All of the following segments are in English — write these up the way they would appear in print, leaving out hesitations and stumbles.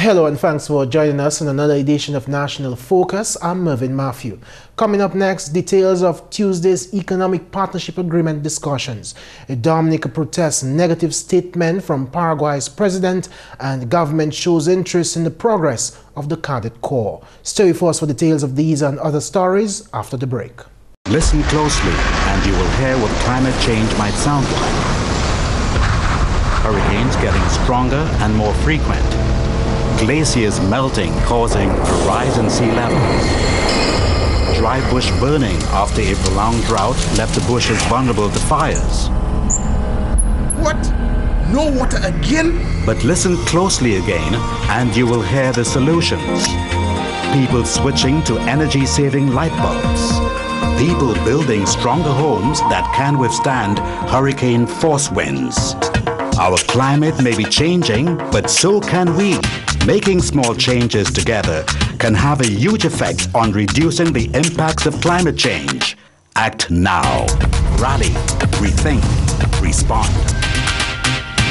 Hello and thanks for joining us in another edition of National Focus. I'm Mervin. Coming up next, details of Tuesday's Economic Partnership Agreement discussions. Dominica protests negative statement from Paraguay's president, and government shows interest in the progress of the Cadet Corps. Stay with us for details of these and other stories after the break. Listen closely and you will hear what climate change might sound like. Hurricanes getting stronger and more frequent. Glaciers melting, causing a rise in sea levels. Dry bush burning after a prolonged drought left the bushes vulnerable to fires. What? No water again? But listen closely again and you will hear the solutions. People switching to energy-saving light bulbs. People building stronger homes that can withstand hurricane force winds. Our climate may be changing, but so can we. Making small changes together can have a huge effect on reducing the impacts of climate change. Act now. Rally, rethink, respond.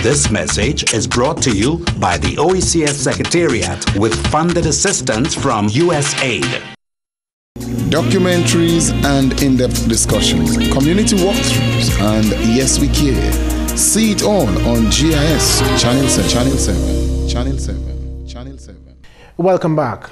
This message is brought to you by the OECS Secretariat with funded assistance from USAID. Documentaries and in-depth discussions, community walkthroughs, and Yes We Care. See it all on GIS Channel 7. Channel 7. Welcome back.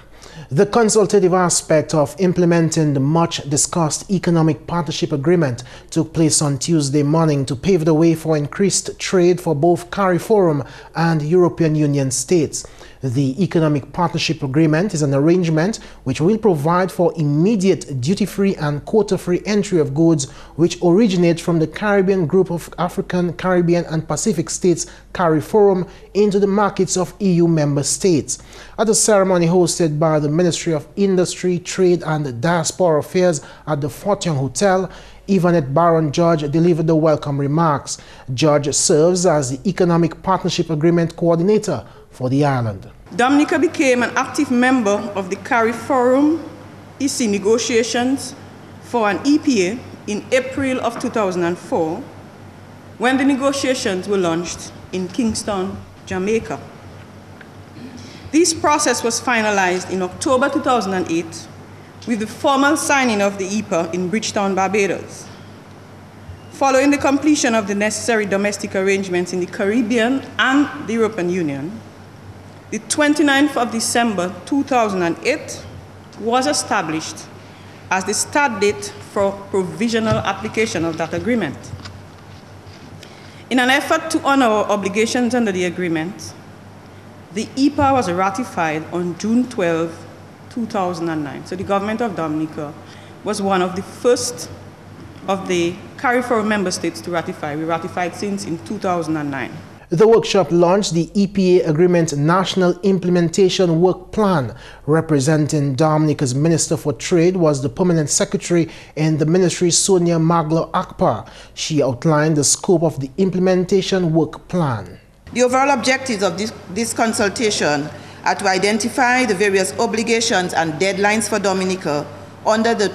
The consultative aspect of implementing the much-discussed Economic Partnership Agreement took place on Tuesday morning to pave the way for increased trade for both CARIFORUM and European Union states. The Economic Partnership Agreement is an arrangement which will provide for immediate duty-free and quota-free entry of goods which originate from the Caribbean Group of African, Caribbean and Pacific States CARIFORUM into the markets of EU member states. At a ceremony hosted by the Ministry of Industry, Trade and Diaspora Affairs at the Fortune Hotel, Yvonne Baron George delivered the welcome remarks. George serves as the Economic Partnership Agreement Coordinator for the island. Dominica became an active member of the CARIFORUM EC negotiations for an EPA in April of 2004, when the negotiations were launched in Kingston, Jamaica. This process was finalized in October 2008 with the formal signing of the EPA in Bridgetown, Barbados. Following the completion of the necessary domestic arrangements in the Caribbean and the European Union, the 29th of December 2008 was established as the start date for provisional application of that agreement. In an effort to honor our obligations under the agreement, the EPA was ratified on June 12, 2009. So the government of Dominica was one of the first of the CARIFORUM member states to ratify. We ratified since in 2009. The workshop launched the EPA Agreement National Implementation Work Plan. Representing Dominica's Minister for Trade was the Permanent Secretary in the Ministry, Sonia Maglo Akpa. She outlined the scope of the Implementation Work Plan. The overall objectives of this consultation are to identify the various obligations and deadlines for Dominica under the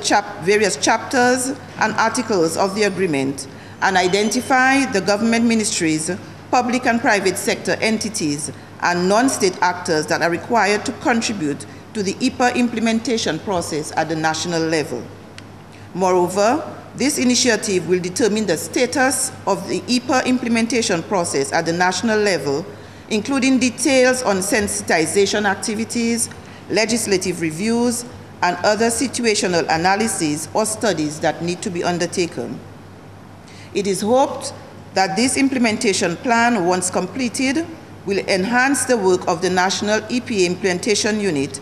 various chapters and articles of the agreement, and identify the government ministries, public and private sector entities, and non-state actors that are required to contribute to the EPA implementation process at the national level. Moreover, this initiative will determine the status of the EPA implementation process at the national level, including details on sensitization activities, legislative reviews, and other situational analyses or studies that need to be undertaken. It is hoped that this implementation plan, once completed, will enhance the work of the National EPA Implementation Unit,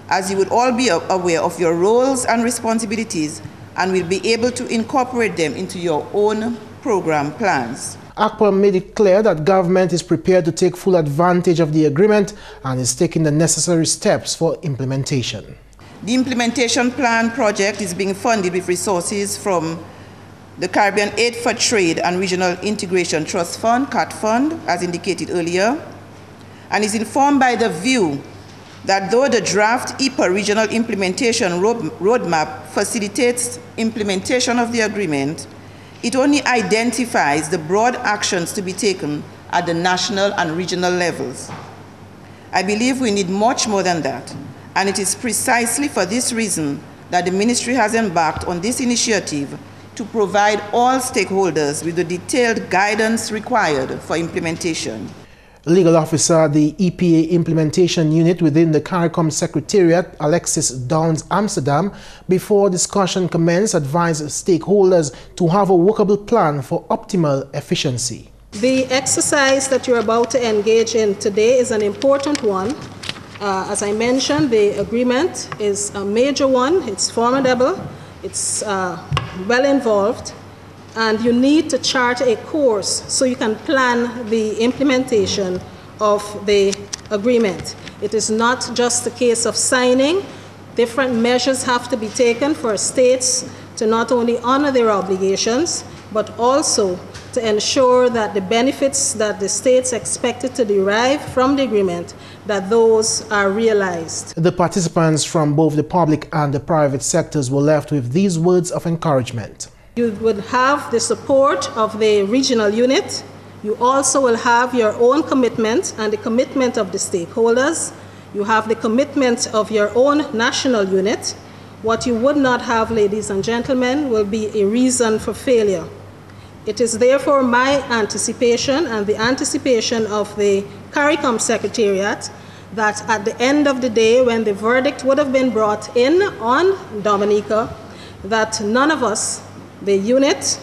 as you would all be aware of your roles and responsibilities and will be able to incorporate them into your own program plans. Akpa made it clear that government is prepared to take full advantage of the agreement and is taking the necessary steps for implementation. The implementation plan project is being funded with resources from the Caribbean Aid for Trade and Regional Integration Trust Fund, CAT Fund, as indicated earlier, and is informed by the view that though the draft EPA Regional Implementation Roadmap facilitates implementation of the agreement, it only identifies the broad actions to be taken at the national and regional levels. I believe we need much more than that, and it is precisely for this reason that the ministry has embarked on this initiative to provide all stakeholders with the detailed guidance required for implementation. Legal Officer, the EPA Implementation Unit within the CARICOM Secretariat, Alexis Downs Amsterdam, before discussion commenced, advised stakeholders to have a workable plan for optimal efficiency. The exercise that you're about to engage in today is an important one. As I mentioned, the agreement is a major one. It's formidable. It's well involved. And you need to chart a course so you can plan the implementation of the agreement. It is not just a case of signing. Different measures have to be taken for states to not only honor their obligations, but also to ensure that the benefits that the states expected to derive from the agreement, that those are realized. The participants from both the public and the private sectors were left with these words of encouragement. You would have the support of the regional unit. You also will have your own commitment and the commitment of the stakeholders. You have the commitment of your own national unit. What you would not have, ladies and gentlemen, will be a reason for failure. It is therefore my anticipation and the anticipation of the CARICOM Secretariat that at the end of the day, when the verdict would have been brought in on Dominica, that none of us, the unit,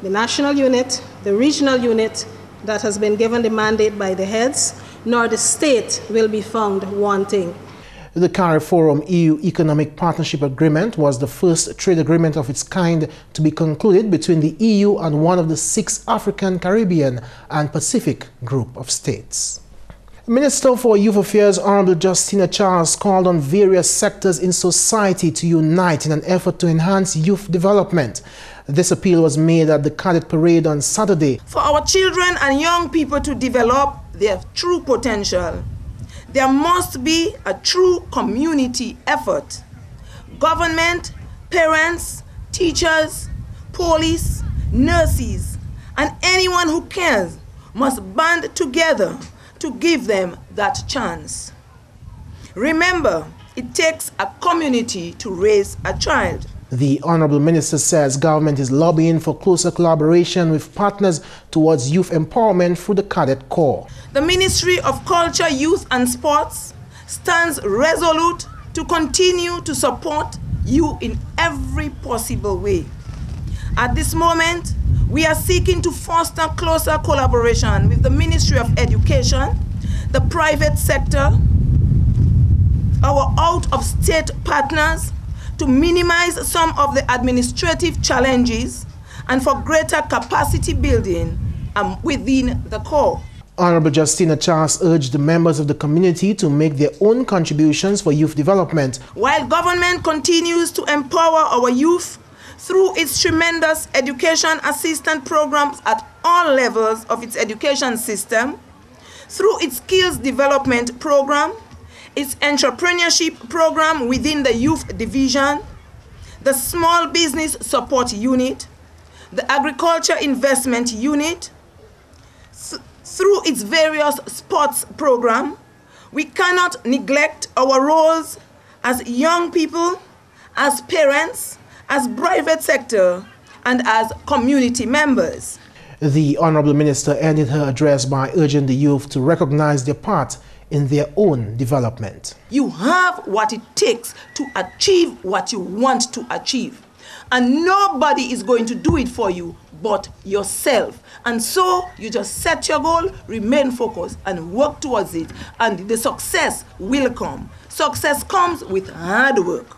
the national unit, the regional unit that has been given the mandate by the heads, nor the state will be found wanting. The CARIFORUM EU Economic Partnership Agreement was the first trade agreement of its kind to be concluded between the EU and one of the 6 African, Caribbean and Pacific group of states. Minister for Youth Affairs Honorable Justina Charles called on various sectors in society to unite in an effort to enhance youth development. This appeal was made at the Cadet Parade on Saturday. For our children and young people to develop their true potential, there must be a true community effort. Government, parents, teachers, police, nurses, and anyone who cares must band together to give them that chance. Remember, it takes a community to raise a child. The Honorable Minister says government is lobbying for closer collaboration with partners towards youth empowerment through the Cadet Corps. The Ministry of Culture, Youth and Sports stands resolute to continue to support you in every possible way. At this moment, we are seeking to foster closer collaboration with the Ministry of Education, the private sector, our out-of-state partners, to minimize some of the administrative challenges and for greater capacity building within the Corps. Honorable Justina Charles urged the members of the community to make their own contributions for youth development. While government continues to empower our youth through its tremendous education assistance programs at all levels of its education system, through its skills development program, its entrepreneurship program within the youth division, the small business support unit, the agriculture investment unit, through its various sports program, we cannot neglect our roles as young people, as parents, as private sector, and as community members. The Honorable Minister ended her address by urging the youth to recognize their part in their own development. You have what it takes to achieve what you want to achieve. And nobody is going to do it for you but yourself. And so you just set your goal, remain focused, and work towards it. And the success will come. Success comes with hard work.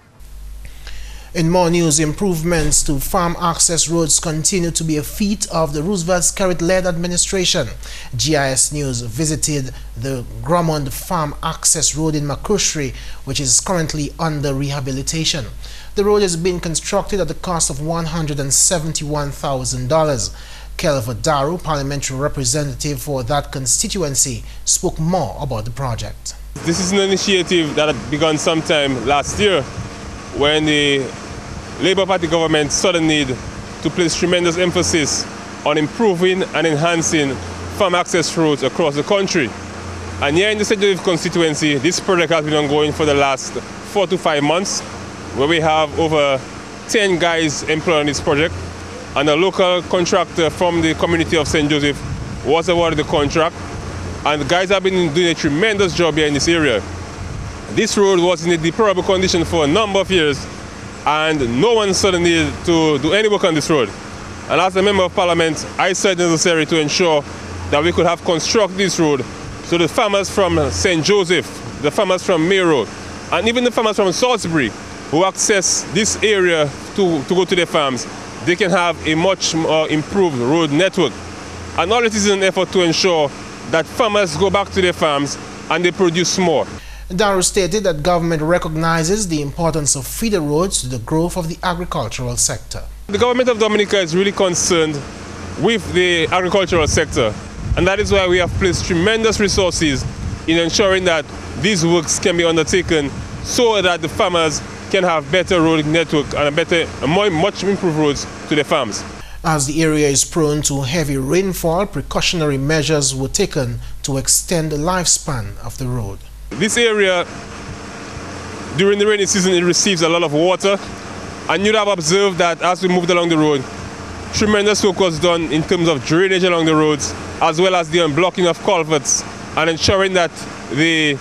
In more news, improvements to farm access roads continue to be a feat of the Roosevelt Skerrit-led administration. GIS News visited the Drummond Farm Access Road in Makushri, which is currently under rehabilitation. The road is being constructed at the cost of $171,000. Kelva Daru, parliamentary representative for that constituency, spoke more about the project. This is an initiative that had begun sometime last year, when the Labour Party government saw the need to place tremendous emphasis on improving and enhancing farm access roads across the country. And here in the St. Joseph constituency, this project has been ongoing for the last 4 to 5 months, where we have over 10 guys employed on this project. And a local contractor from the community of St. Joseph was awarded the contract. And the guys have been doing a tremendous job here in this area. This road was in a deplorable condition for a number of years, and no one saw the need to do any work on this road. And as a member of parliament, I said necessary to ensure that we could have constructed this road so the farmers from St. Joseph, the farmers from Mero, and even the farmers from Salisbury who access this area to go to their farms, they can have a much more improved road network. And all it is an effort to ensure that farmers go back to their farms and they produce more. Darrow stated that government recognizes the importance of feeder roads to the growth of the agricultural sector. The government of Dominica is really concerned with the agricultural sector, and that is why we have placed tremendous resources in ensuring that these works can be undertaken so that the farmers can have better road network and much improved roads to their farms. As the area is prone to heavy rainfall, precautionary measures were taken to extend the lifespan of the road. This area, during the rainy season, it receives a lot of water, and you'd have observed that as we moved along the road, tremendous work was done in terms of drainage along the roads, as well as the unblocking of culverts and ensuring that the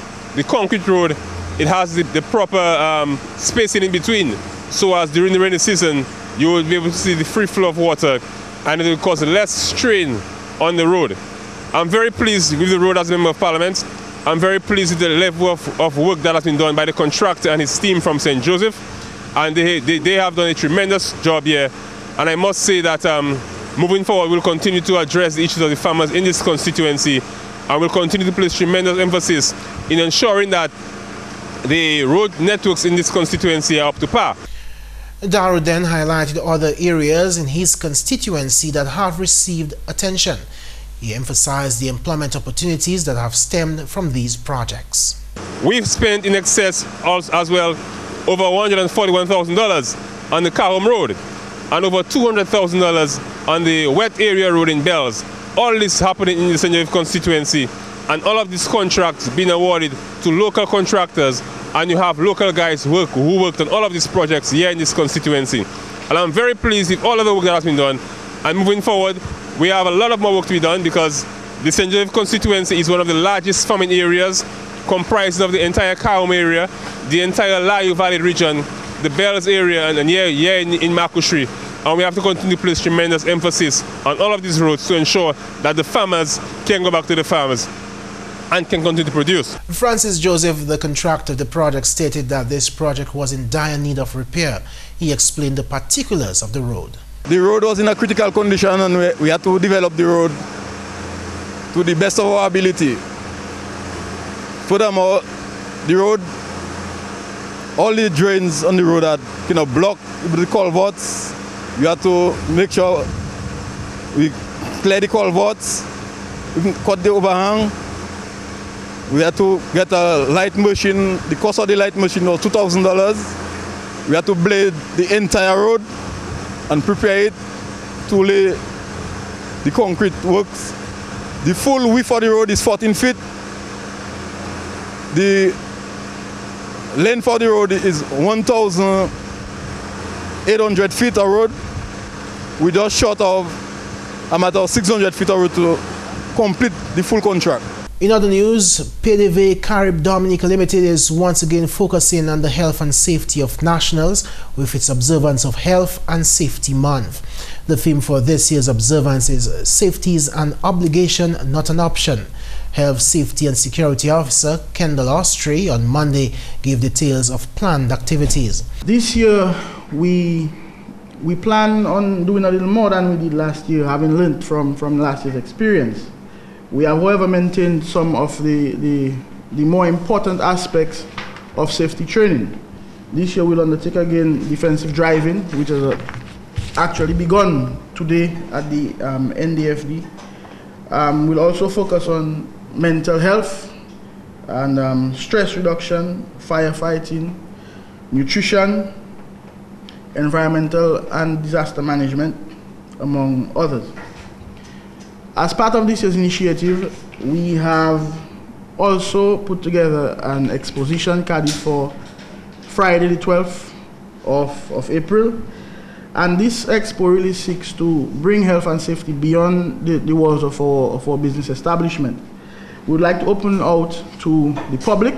concrete road, it has the proper spacing in between, so as during the rainy season you will be able to see the free flow of water, and it will cause less strain on the road. I'm very pleased with the road as a member of parliament. I'm very pleased with the level of work that has been done by the contractor and his team from St. Joseph, and they have done a tremendous job here. And I must say that moving forward, we'll continue to address the issues of the farmers in this constituency, and we'll continue to place tremendous emphasis in ensuring that the road networks in this constituency are up to par. Darrow then highlighted other areas in his constituency that have received attention. He emphasized the employment opportunities that have stemmed from these projects. We've spent in excess as well over $141,000 on the Carham Road and over $200,000 on the wet area road in Bells. All this happening in the St. Joseph constituency, and all of these contracts being awarded to local contractors, and you have local guys who worked on all of these projects here in this constituency. And I'm very pleased with all of the work that has been done. And moving forward, we have a lot of more work to be done, because the St. Joseph constituency is one of the largest farming areas, comprising of the entire Carham area, the entire Layu Valley region, the Bells area, and here in Makushri. And we have to continue to place tremendous emphasis on all of these roads to ensure that the farmers can go back to the farmers and can continue to produce. Francis Joseph, the contractor of the project, stated that this project was in dire need of repair. He explained the particulars of the road. The road was in a critical condition, and we had to develop the road to the best of our ability. Furthermore, the road, all the drains on the road are blocked with the culverts. We had to make sure we clear the culverts, we can cut the overhang. We had to get a light machine. The cost of the light machine was $2,000. We had to blade the entire road and prepare it to lay the concrete works. The full width of the road is 14 feet. The length of the road is 1,800 feet of road. We just short of a matter of 600 feet of road to complete the full contract. In other news, PDV GIS Dominica Limited is once again focusing on the health and safety of nationals with its observance of Health and Safety Month. The theme for this year's observance is Safety is an Obligation, Not an Option. Health, Safety and Security Officer Kendall Ostry on Monday gave details of planned activities. This year we plan on doing a little more than we did last year, having learned from last year's experience. We have, however, maintained some of the more important aspects of safety training. This year we'll undertake again defensive driving, which has actually begun today at the NDFD. We'll also focus on mental health and stress reduction, firefighting, nutrition, environmental and disaster management, among others. As part of this year's initiative, we have also put together an exposition carried for Friday the 12th of April. And this expo really seeks to bring health and safety beyond the walls of our business establishment. We would like to open out to the public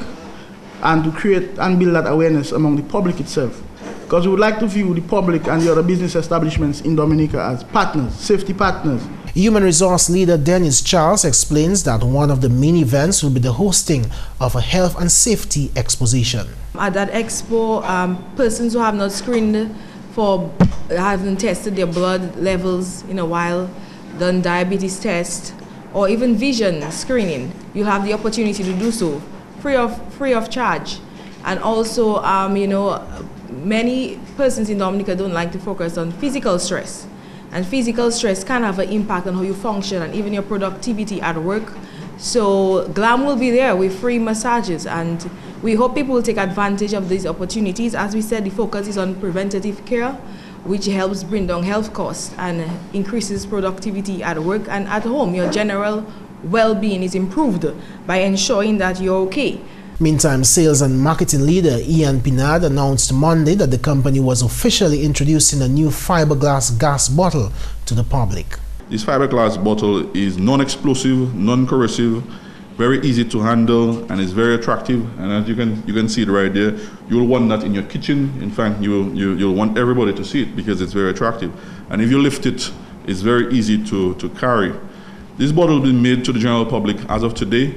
and to create and build that awareness among the public itself. Because we would like to view the public and the other business establishments in Dominica as partners, safety partners. Human resource leader Dennis Charles explains that one of the main events will be the hosting of a health and safety exposition. At that expo, persons who have not screened for having tested their blood levels in a while, done diabetes test, or even vision screening, you have the opportunity to do so free of charge. And also, many persons in Dominica don't like to focus on physical stress. And physical stress can have an impact on how you function and even your productivity at work. So GLAM will be there with free massages, and we hope people will take advantage of these opportunities. As we said, the focus is on preventative care, which helps bring down health costs and increases productivity at work and at home. Your general well-being is improved by ensuring that you're okay. Meantime, sales and marketing leader Ian Pinard announced Monday that the company was officially introducing a new fiberglass gas bottle to the public. This fiberglass bottle is non-explosive, non-corrosive, very easy to handle, and is very attractive. And as you can see it right there, you'll want that in your kitchen. In fact, you'll want everybody to see it because it's very attractive. And if you lift it, it's very easy to carry. This bottle will be made to the general public as of today,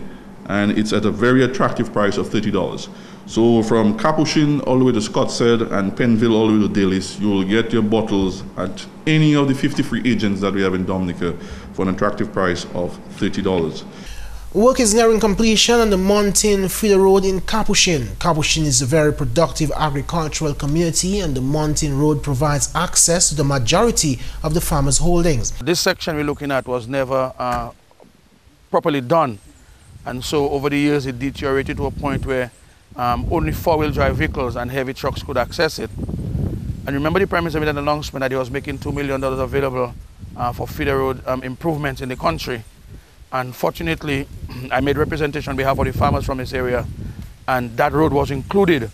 and it's at a very attractive price of $30. So from Capuchin all the way to Scottshead and Penville all the way to Dalis, you will get your bottles at any of the 53 agents that we have in Dominica for an attractive price of $30. Work is nearing completion on the Mountain Feeder Road in Capuchin. Capuchin is a very productive agricultural community, and the Mountain Road provides access to the majority of the farmers' holdings. This section we're looking at was never properly done, and so over the years it deteriorated to a point where only four-wheel drive vehicles and heavy trucks could access it. And remember the Prime Minister made an announcement that he was making $2 million available for feeder road improvements in the country. Unfortunately, I made representation on behalf of the farmers from this area, and that road was included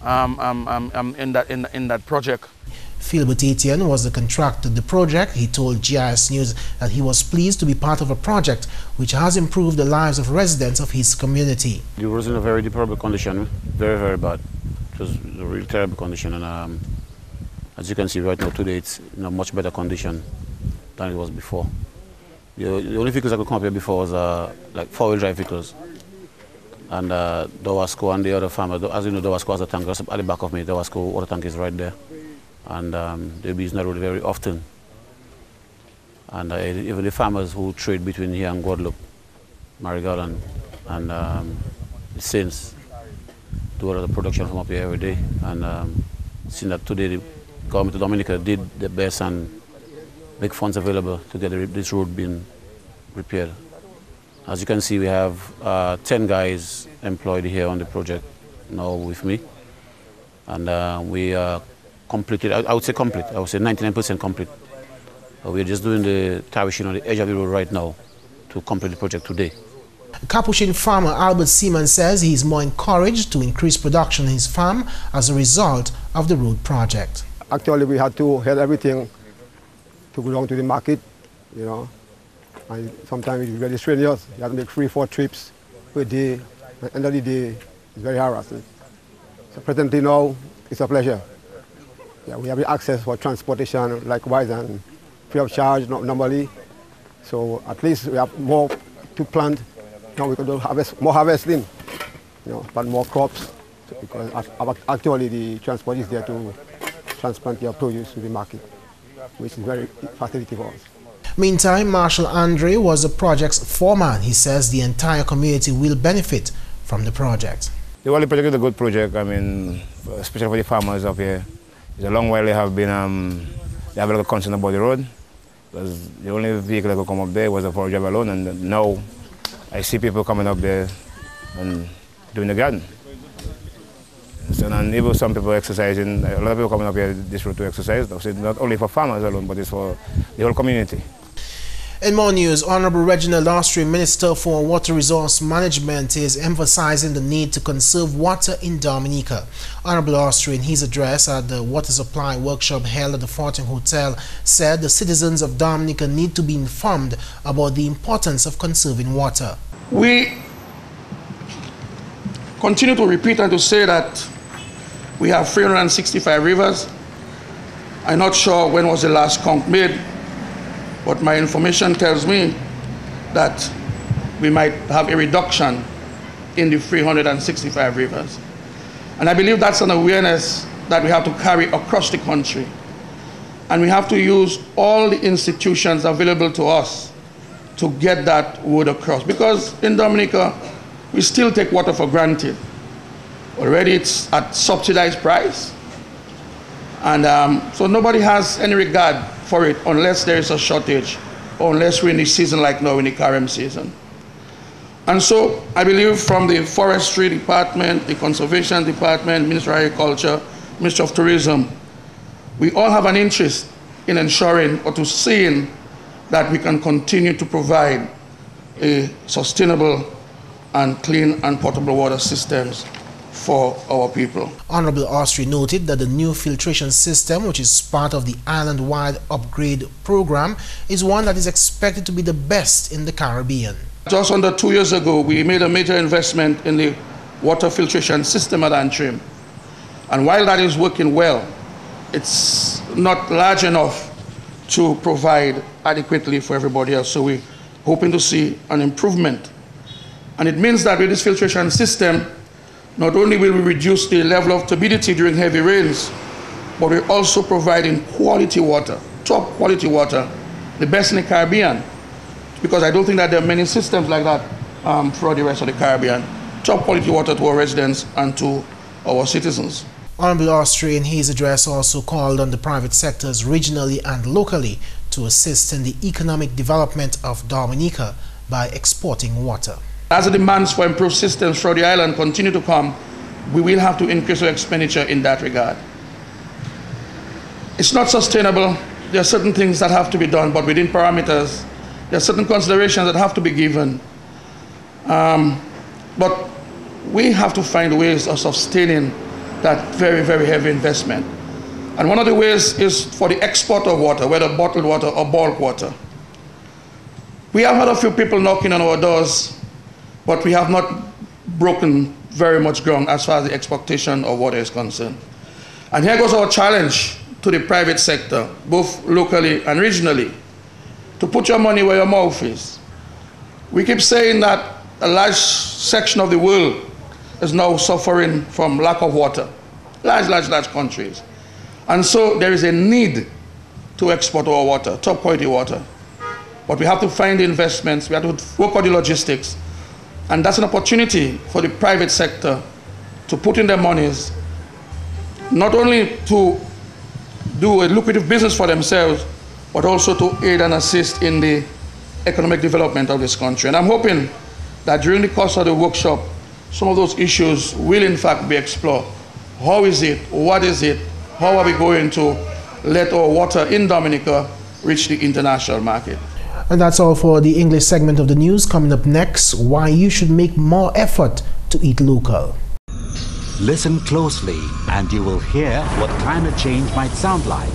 in that project. Philbert Etienne was the contractor of the project. He told GIS News that he was pleased to be part of a project which has improved the lives of residents of his community. The road was in a very deplorable condition, very, very bad. It was a really terrible condition, and as you can see right now today, it's in a much better condition than it was before. The only vehicles that could come up here before was like four-wheel drive vehicles. And Dowasco and the other farmers, as you know, Dowasco has a tank just at the back of me. Dowasco water tank is right there. And they'll be using the road very often. And even the farmers who trade between here and Guadeloupe, Marigal and the Saints, do a lot of production from up here every day. And seeing that today the government of Dominica did the best and make funds available to get this road being repaired. As you can see, we have 10 guys employed here on the project now with me. And we are completed, I would say complete, I would say 99% complete. We're just doing the tarishing on the edge of the road right now to complete the project today. Capuchin farmer Albert Seaman says he is more encouraged to increase production in his farm as a result of the road project. Actually, we had to head everything to go down to the market, you know, and sometimes it's very strenuous. You have to make 3-4 trips per day. At the end of the day, it's very harassing. So presently now, it's a pleasure. Yeah, we have the access for transportation likewise and free of charge normally. So at least we have more to plant. Now we can do more harvesting, you know, plant more crops, because actually the transport is there to transplant your produce to the market, which is very facilitative for us. Meantime, Marshal Andre was the project's foreman. He says the entire community will benefit from the project. The Wally project is a good project, I mean, especially for the farmers up here. It's a long while they have been, they have a lot of concern about the road, because the only vehicle that could come up there was a four-wheel drive alone, and now I see people coming up there and doing the garden. So, and even some people exercising, a lot of people coming up here this road to exercise. So it's not only for farmers alone, but it's for the whole community. In more news, Honorable Reginald Austri, Minister for Water Resource Management, is emphasizing the need to conserve water in Dominica. Honorable Austri, in his address at the water supply workshop held at the Fortin Hotel, said the citizens of Dominica need to be informed about the importance of conserving water. We continue to repeat and to say that we have 365 rivers. I'm not sure when was the last count made, but my information tells me that we might have a reduction in the 365 rivers. And I believe that's an awareness that we have to carry across the country. And we have to use all the institutions available to us to get that word across. Because in Dominica, we still take water for granted. Already it's at subsidized price. And so nobody has any regard for it unless there is a shortage, or unless we're in the season like now, in the carry season. And so I believe from the Forestry Department, the Conservation Department, Ministry of Agriculture, Ministry of Tourism, we all have an interest in ensuring or to seeing that we can continue to provide a sustainable and clean and potable water systems for our people. Honorable Austri noted that the new filtration system, which is part of the island-wide upgrade program, is one that is expected to be the best in the Caribbean. Just under 2 years ago, we made a major investment in the water filtration system at Antrim. And while that is working well, it's not large enough to provide adequately for everybody else. So we're hoping to see an improvement. And it means that with this filtration system, not only will we reduce the level of turbidity during heavy rains, but we're also providing quality water, top quality water, the best in the Caribbean. Because I don't think that there are many systems like that for the rest of the Caribbean. Top quality water to our residents and to our citizens. Honorable Austri, in his address, also called on the private sectors regionally and locally to assist in the economic development of Dominica by exporting water. As the demands for improved systems for the island continue to come, we will have to increase our expenditure in that regard. It's not sustainable. There are certain things that have to be done, but within parameters, there are certain considerations that have to be given. But we have to find ways of sustaining that very, very heavy investment. And one of the ways is for the export of water, whether bottled water or bulk water. We have had a few people knocking on our doors, but we have not broken very much ground as far as the exportation of water is concerned. And here goes our challenge to the private sector, both locally and regionally, to put your money where your mouth is. We keep saying that a large section of the world is now suffering from lack of water. Large countries. And so there is a need to export our water, top quality water. But we have to find the investments, we have to work on the logistics. And that's an opportunity for the private sector to put in their monies, not only to do a lucrative business for themselves, but also to aid and assist in the economic development of this country. And I'm hoping that during the course of the workshop, some of those issues will in fact be explored. How is it? What is it? How are we going to let our water in Dominica reach the international market? And that's all for the English segment of the news. Coming up next, why you should make more effort to eat local. Listen closely and you will hear what climate change might sound like.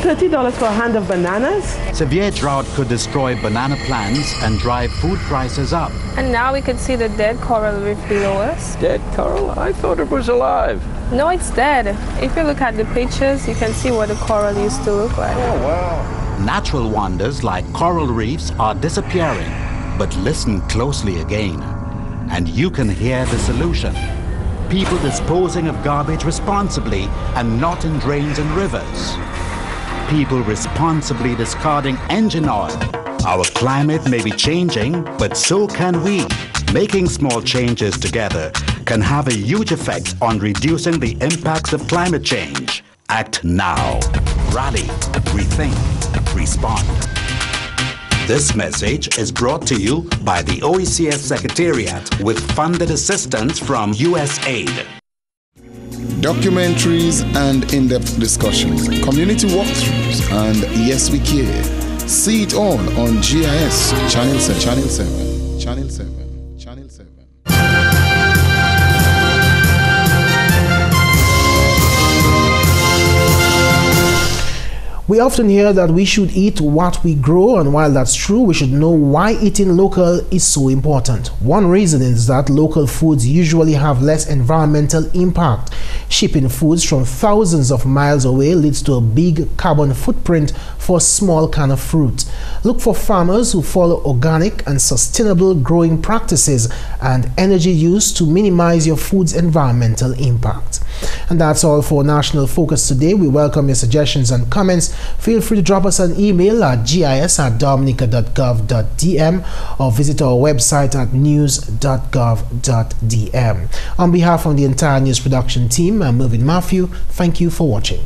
$30 for a hand of bananas? Severe drought could destroy banana plants and drive food prices up. And now we can see the dead coral reef below us. Dead coral? I thought it was alive. No, it's dead. If you look at the pictures, you can see what the coral used to look like. Oh, wow. Natural wonders like coral reefs are disappearing. But listen closely again, and you can hear the solution. People disposing of garbage responsibly and not in drains and rivers. People responsibly discarding engine oil. Our climate may be changing, but so can we. Making small changes together can have a huge effect on reducing the impacts of climate change. Act now. Rally, rethink, respond. This message is brought to you by the OECS Secretariat with funded assistance from USAID. Documentaries and in-depth discussions, community walkthroughs, and Yes We Care. See it all on GIS Channel 7. Channel 7. Channel 7. Channel 7. We often hear that we should eat what we grow, and while that's true, we should know why eating local is so important. One reason is that local foods usually have less environmental impact. Shipping foods from thousands of miles away leads to a big carbon footprint for a small can of fruit. Look for farmers who follow organic and sustainable growing practices and energy use to minimize your food's environmental impact. And that's all for National Focus today. We welcome your suggestions and comments. Feel free to drop us an email at gis@dominica.gov.dm or visit our website at news.gov.dm. On behalf of the entire news production team, I'm Mervin. Thank you for watching.